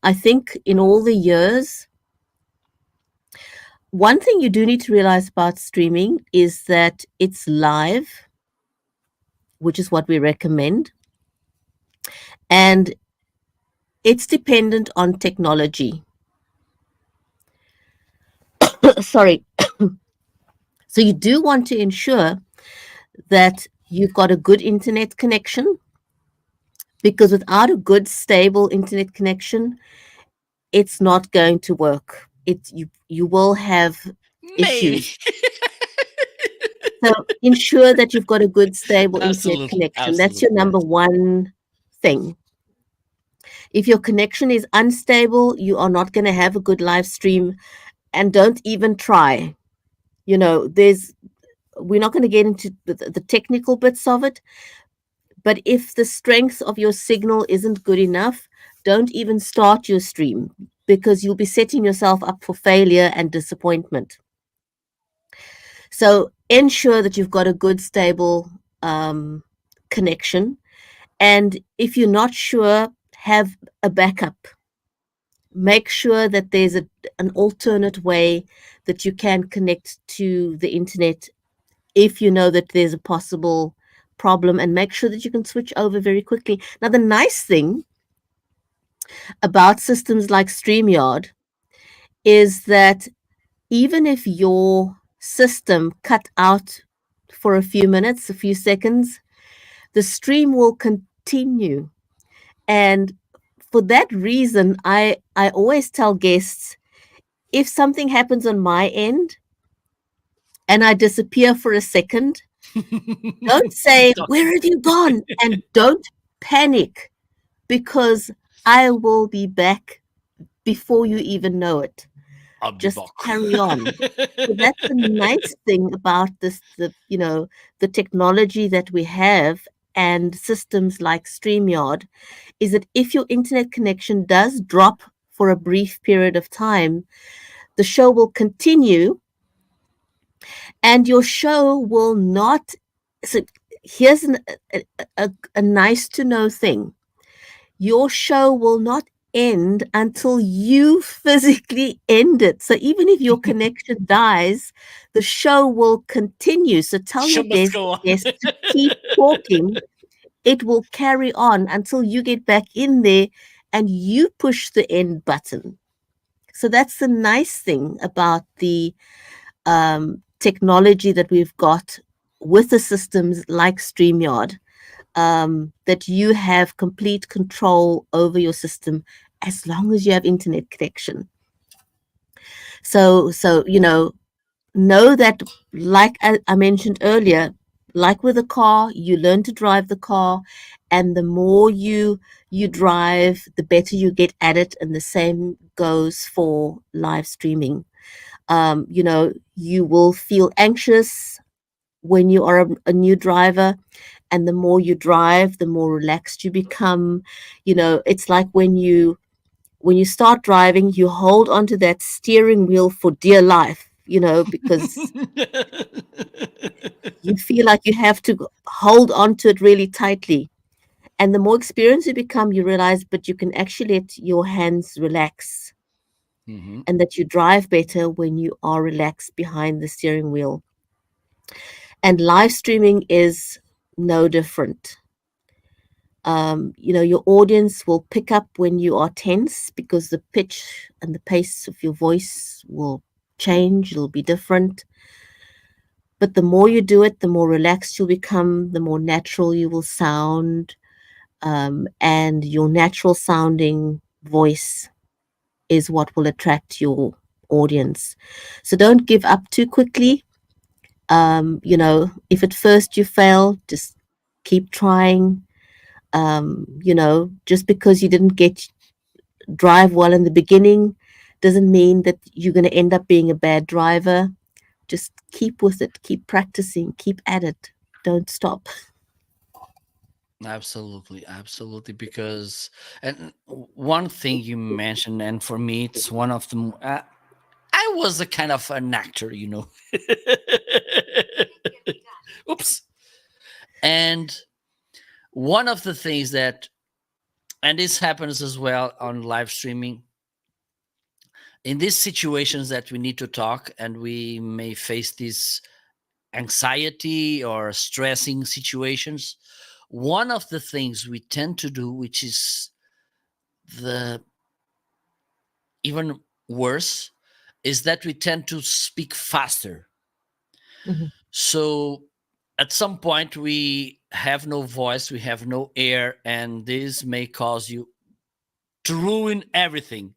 Speaker 2: I think in all the years, one thing you do need to realize about streaming is that it's live, which is what we recommend. and it's dependent on technology. Sorry. So you do want to ensure that you've got a good internet connection, because without a good stable internet connection, it's not going to work. You will have
Speaker 1: Maybe.
Speaker 2: issues. So ensure that you've got a good stable internet
Speaker 1: Absolutely.
Speaker 2: connection. That's your
Speaker 1: Absolutely.
Speaker 2: number one thing. If your connection is unstable, you are not going to have a good live stream, and don't even try. There's we're not going to get into the technical bits of it, but if the strength of your signal isn't good enough, don't even start your stream, because you'll be setting yourself up for failure and disappointment. So ensure that you've got a good, stable connection. And if you're not sure, have a backup. Make sure that there's an alternate way that you can connect to the internet if you know that there's a possible problem, and make sure that you can switch over very quickly. Now, the nice thing about systems like StreamYard is that even if your system cut out for a few minutes, a few seconds, the stream will continue. And for that reason, I always tell guests, if something happens on my end and I disappear for a second, don't say,
Speaker 1: Talk.
Speaker 2: "Where have you gone?" And don't panic, because I will be back before you even know it.
Speaker 1: I'll be
Speaker 2: Just
Speaker 1: back.
Speaker 2: carry on. So that's the nice thing about the technology that we have, and systems like StreamYard, is that if your internet connection does drop for a brief period of time, the show will continue, and your show will not. So here's a nice to know thing: your show will not end until you physically end it. So even if your connection dies, the show will continue. So tell
Speaker 1: Show
Speaker 2: your
Speaker 1: must go on.
Speaker 2: guests to keep talking. It will carry on until you get back in there and you push the end button. So that's the nice thing about the technology that we've got with the systems like StreamYard, that you have complete control over your system as long as you have internet connection. So know that, like I mentioned earlier, like with a car, you learn to drive the car, and the more you drive, the better you get at it, and the same goes for live streaming. You will feel anxious when you are a new driver, and the more you drive, the more relaxed you become. It's like when you start driving, you hold onto that steering wheel for dear life, because you feel like you have to hold onto it really tightly. And the more experienced you become, you realize, but you can actually let your hands relax,
Speaker 1: Mhm.
Speaker 2: and that you drive better when you are relaxed behind the steering wheel. And live streaming is no different. Your audience will pick up when you are tense, because the pitch and the pace of your voice will change, it'll be different. But the more you do it, the more relaxed you'll become, the more natural you will sound, and your natural sounding voice is what will attract your audience. So don't give up too quickly. If at first you fail, just keep trying. Just because you didn't get drive well in the beginning doesn't mean that you're going to end up being a bad driver. Just keep with it, keep practicing, keep at it, don't stop.
Speaker 1: Absolutely, absolutely. Because, and one thing you mentioned, and for me, it's one of the. I was a kind of an actor. Oops. And one of the things that, and this happens as well on live streaming, in these situations that we need to talk and we may face these anxiety or stressing situations, one of the things we tend to do, which is the even worse, is that we tend to speak faster.
Speaker 2: Mhm.
Speaker 1: So at some point we have no voice, we have no air, and this may cause you to ruin everything.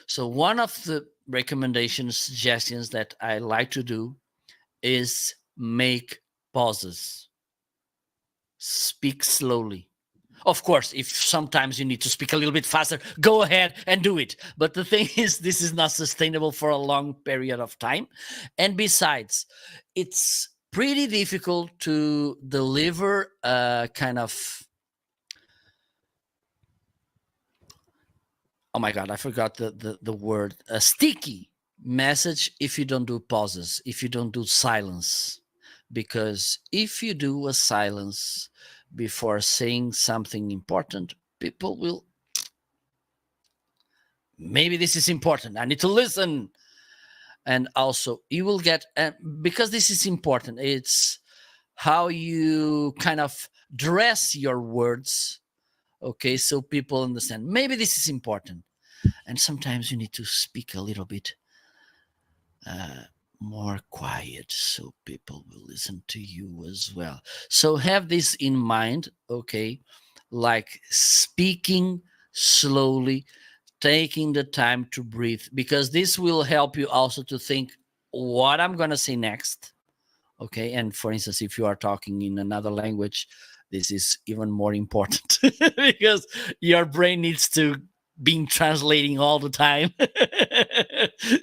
Speaker 1: So one of the recommendations, suggestions that I like to do is make pauses. Speak slowly. Of course, if sometimes you need to speak a little bit faster, go ahead and do it. But the thing is, this is not sustainable for a long period of time. And besides, it's pretty difficult to deliver a kind of, oh my God, I forgot the word, a sticky message if you don't do pauses, if you don't do silence. Because if you do a silence before saying something important, people will, maybe this is important, I need to listen. And also you will get, because this is important, it's how you kind of dress your words, okay, so people understand maybe this is important. And sometimes you need to speak a little bit uh, more quiet so people will listen to you as well. So have this in mind, okay, like speaking slowly, taking the time to breathe, because this will help you also to think what I'm going to say next. Okay. And for instance, if you are talking in another language, this is even more important because your brain needs to be translating all the time.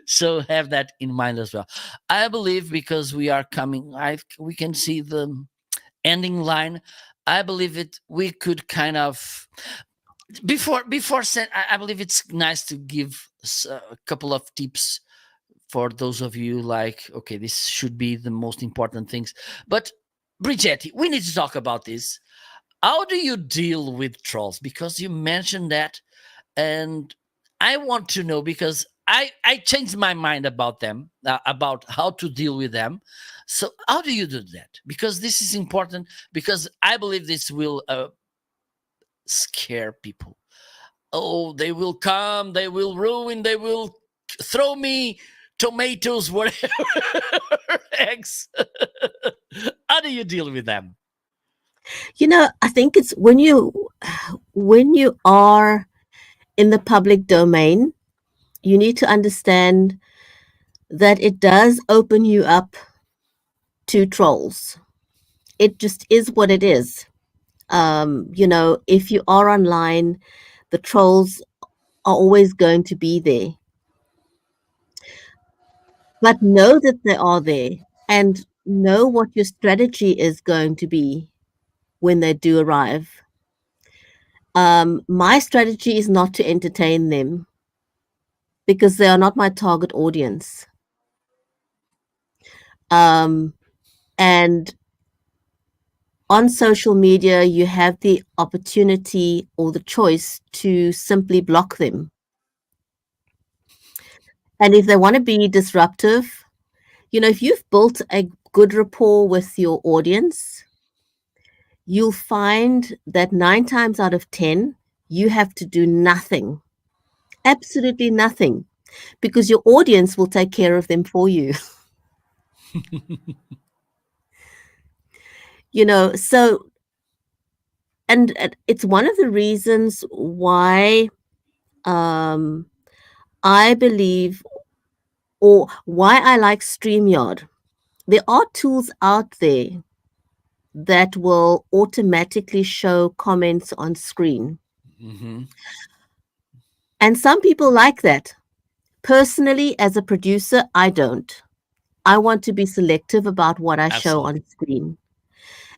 Speaker 1: So have that in mind as well. I believe because we are coming, we can see the ending line. I believe it. We could kind of I believe it's nice to give a couple of tips for those of you like, okay, this should be the most important things. But Bridgetti, we need to talk about this. How do you deal with trolls? Because you mentioned that, and I want to know because I changed my mind about them, about how to deal with them. So how do you do that? Because this is important. Because I believe this will scare people. Oh, they will come, they will ruin, they will throw me tomatoes, whatever, eggs. How do you deal with them?
Speaker 2: I think it's when you are in the public domain, you need to understand that it does open you up to trolls. It just is what it is. If you are online, the trolls are always going to be there. But know that they are there and know what your strategy is going to be when they do arrive. My strategy is not to entertain them because they are not my target audience. Um, and on social media, you have the opportunity or the choice to simply block them. And if they want to be disruptive, if you've built a good rapport with your audience, you'll find that 9 times out of 10, you have to do nothing, absolutely nothing, because your audience will take care of them for you. So, and it's one of the reasons why um, I believe or why I like StreamYard. There are tools out there that will automatically show comments on screen.
Speaker 1: Mm-hmm.
Speaker 2: And some people like that. Personally, as a producer, I don't. I want to be selective about what I show
Speaker 1: Absolutely.
Speaker 2: on screen.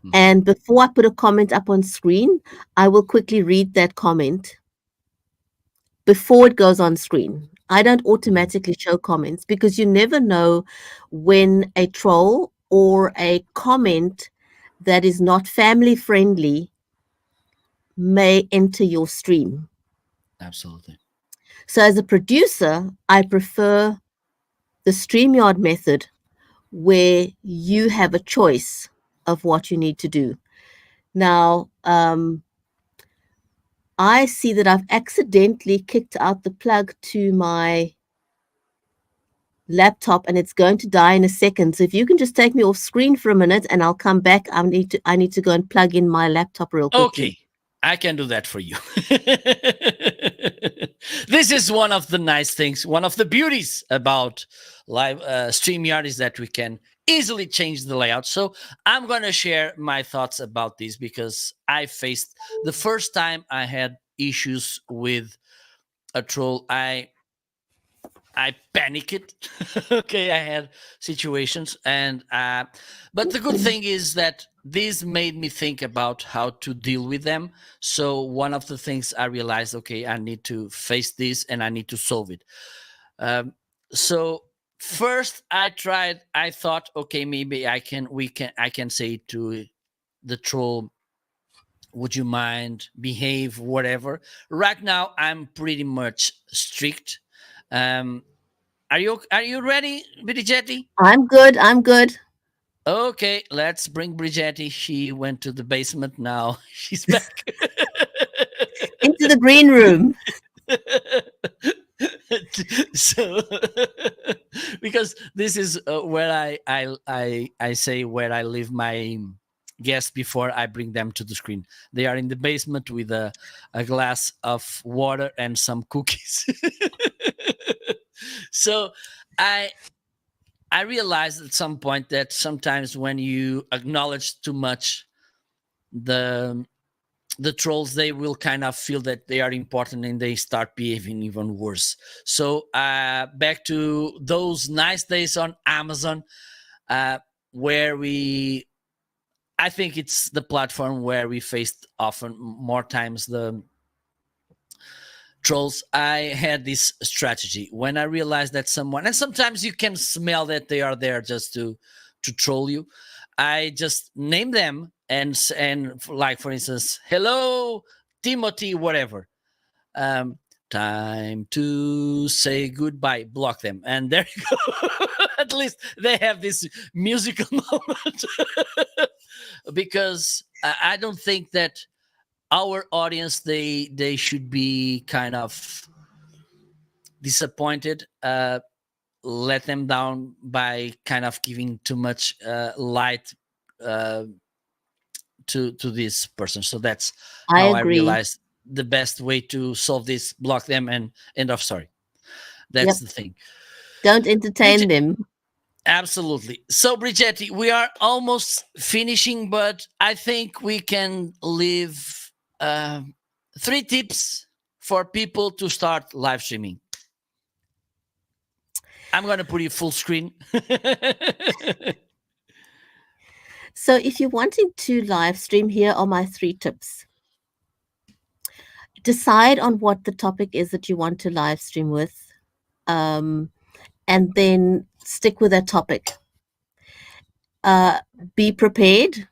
Speaker 1: Mm-hmm.
Speaker 2: And before I put a comment up on screen, I will quickly read that comment before it goes on screen. I don't
Speaker 1: Mm-hmm.
Speaker 2: automatically show comments because you never know when a troll or a comment that is not family friendly may enter your stream.
Speaker 1: Absolutely.
Speaker 2: So, as a producer, I prefer the StreamYard method where you have a choice of what you need to do. Now, I see that I've accidentally kicked out the plug to my laptop and it's going to die in a second. So if you can just take me off screen for a minute and I'll come back. I need to go and plug in my laptop real quickly.
Speaker 1: Okay, I can do that for you. This is one of the nice things, one of the beauties about live StreamYard is that we can easily change the layout. So I'm going to share my thoughts about this because I faced the first time I had issues with a troll. I panicked. Okay, I had situations, and but the good thing is that this made me think about how to deal with them. So one of the things I realized, okay, I need to face this and I need to solve it. Um, so first, I thought, okay, maybe I can say to the troll, would you mind behave whatever. Right now I'm pretty much strict. um are you ready, Bridgetti?
Speaker 2: I'm good. I'm good.
Speaker 1: Okay, let's bring Bridgetti. She went to the basement now. She's back.
Speaker 2: Into the green room.
Speaker 1: So because this is where I say where I leave my guests before I bring them to the screen. They are in the basement with a glass of water and some cookies. So I I realized at some point that sometimes when you acknowledge too much the the trolls, they will kind of feel that they are important and they start behaving even worse. So back to those nice days on Amazon, uh, where we I think it's the platform where we faced often more times the trolls. I had this strategy when I realized that someone, and sometimes you can smell that they are there just to troll you. I just name them and like for instance, hello Timothy, whatever. Um, time to say goodbye. Block them, and there you go. At least they have this musical moment. Because I don't think that our audience they should be kind of disappointed, let them down by kind of giving too much light uh, to this person. So that's
Speaker 2: I
Speaker 1: how I
Speaker 2: agree.
Speaker 1: realized the best way to solve this: block them and end of story. That's
Speaker 2: Yep.
Speaker 1: the thing.
Speaker 2: Don't entertain them.
Speaker 1: Absolutely. So, Bridgetti, we are almost finishing, but I think we can leave three tips for people to start live streaming. I'm going to put you full screen.
Speaker 2: So if you're wanting to live stream, here are my 3 tips. Decide on what the topic is that you want to live stream with, um, and then stick with that topic. Uh, be prepared.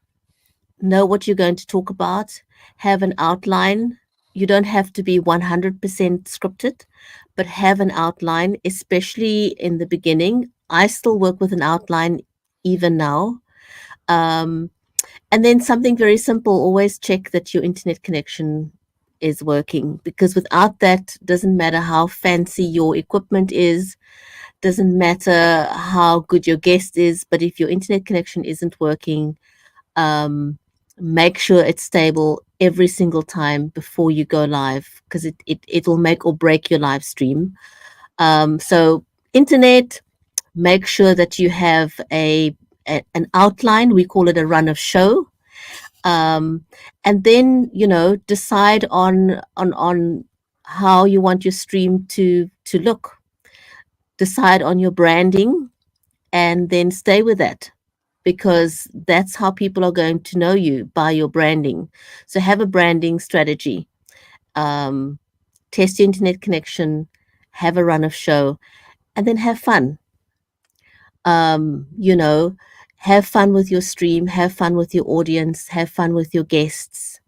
Speaker 2: Know what you're going to talk about. Have an outline. You don't have to be 100% scripted, but have an outline, especially in the beginning. I still work with an outline even now. Um, And then something very simple, always check that your internet connection is working, because without that, doesn't matter how fancy your equipment is, doesn't matter how good your guest is, but if your internet connection isn't working, um, make sure it's stable every single time before you go live, because it will make or break your live stream. So internet, make sure that you have an outline. We call it a run of show, and then decide on how you want your stream to look. Decide on your branding, and then stay with that, because that's how people are going to know you, by your branding. So have a branding strategy. um, Test your internet connection, have a run of show, and then have fun. um, you know have fun with your stream, have fun with your audience, have fun with your guests,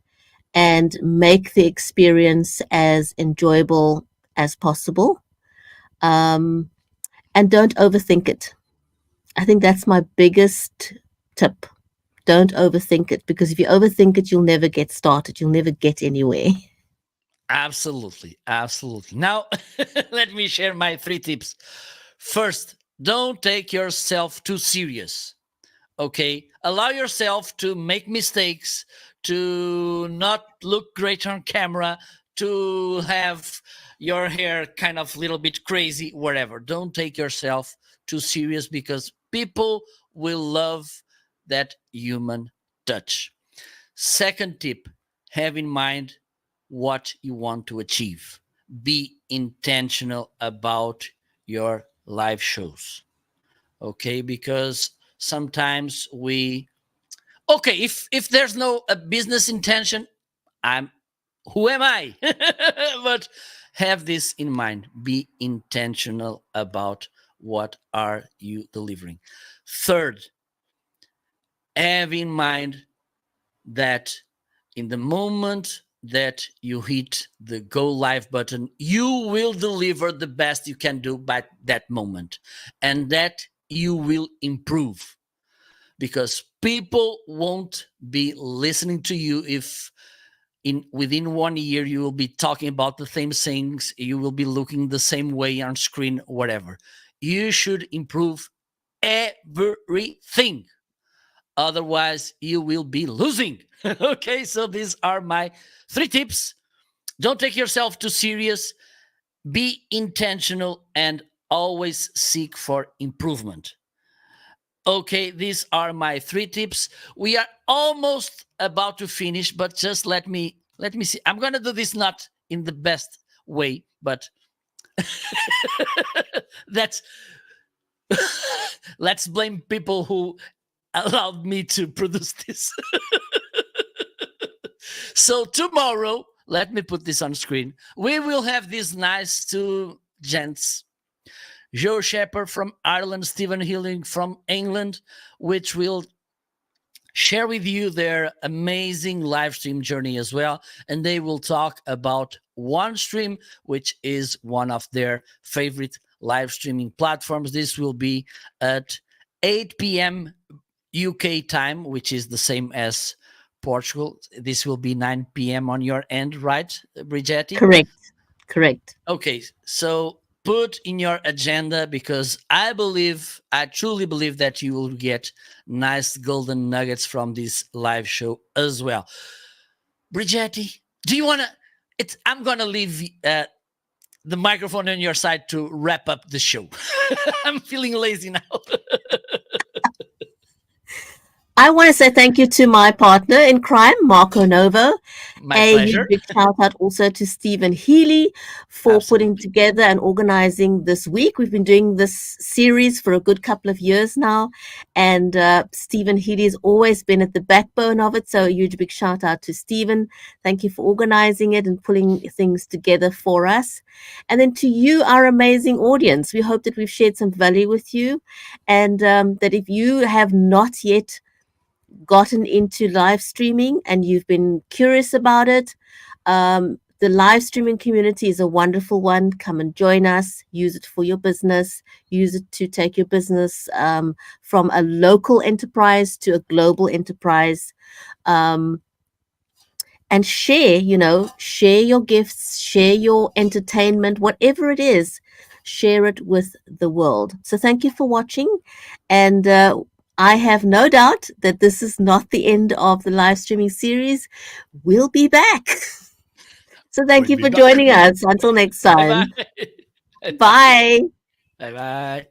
Speaker 2: and make the experience as enjoyable as possible. Um, and don't overthink it. I think that's my biggest tip. Don't overthink it, because if you overthink it, you'll never get started. You'll never get anywhere.
Speaker 1: Absolutely. Absolutely. Now, let me share my 3 tips. First, don't take yourself too serious. Okay. Allow yourself to make mistakes, to not look great on camera, to have your hair kind of little bit crazy, whatever. Don't take yourself too serious, because people will love that human touch. Second tip, have in mind what you want to achieve. Be intentional about your live shows. Okay, because sometimes we, okay, if there's no a business intention, I'm, who am I? But have this in mind. Be intentional about what are you delivering. Third, have in mind that in the moment that you hit the go live button, you will deliver the best you can do by that moment, and that you will improve, because people won't be listening to you if in within 1 year you will be talking about the same things, you will be looking the same way on screen, whatever. You should improve everything, otherwise you will be losing. Okay, so these are my 3 tips. Don't take yourself too serious, be intentional, and always seek for improvement. Okay, these are my 3 tips. We are almost about to finish, but just let me see. I'm gonna do this not in the best way, but that's let's blame people who allowed me to produce this. So tomorrow, let me put this on screen. We will have these nice 2 gents, Joe Shepard from Ireland, Stephen Healing from England, which will share with you their amazing live stream journey as well. And they will talk about OneStream, which is one of their favorite live streaming platforms. This will be at 8 p.m. UK time, which is the same as Portugal. This will be 9 p.m. on your end, right, Bridgetti?
Speaker 2: Correct. Correct.
Speaker 1: Okay, so put in your agenda, because I truly believe that you will get nice golden nuggets from this live show as well. Bridgetti, do you want to? I'm going to leave the microphone on your side to wrap up the show. I'm feeling lazy now.
Speaker 2: I want to say thank you to my partner in crime, Marco Novo.
Speaker 1: My
Speaker 2: A huge
Speaker 1: pleasure.
Speaker 2: big shout out also to Stephen Healy for putting
Speaker 1: Absolutely.
Speaker 2: together and organizing this week. We've been doing this series for a good couple of years now, and Stephen Healy has always been at the backbone of it. So a huge big shout out to Stephen. Thank you for organizing it and pulling things together for us. And then to you, our amazing audience, we hope that we've shared some value with you, and that if you have not yet gotten into live streaming and you've been curious about it, the live streaming community is a wonderful one. Come and join us. Use it for your business. Use it to take your business from a local enterprise to a global enterprise. And share, share your gifts, share your entertainment, whatever it is, share it with the world. So thank you for watching. And I have no doubt that this is not the end of the live streaming series. We'll be back. So thank
Speaker 1: We'll
Speaker 2: you
Speaker 1: be
Speaker 2: for
Speaker 1: back.
Speaker 2: joining us. Until next
Speaker 1: Bye bye.
Speaker 2: time. Bye.
Speaker 1: Bye bye.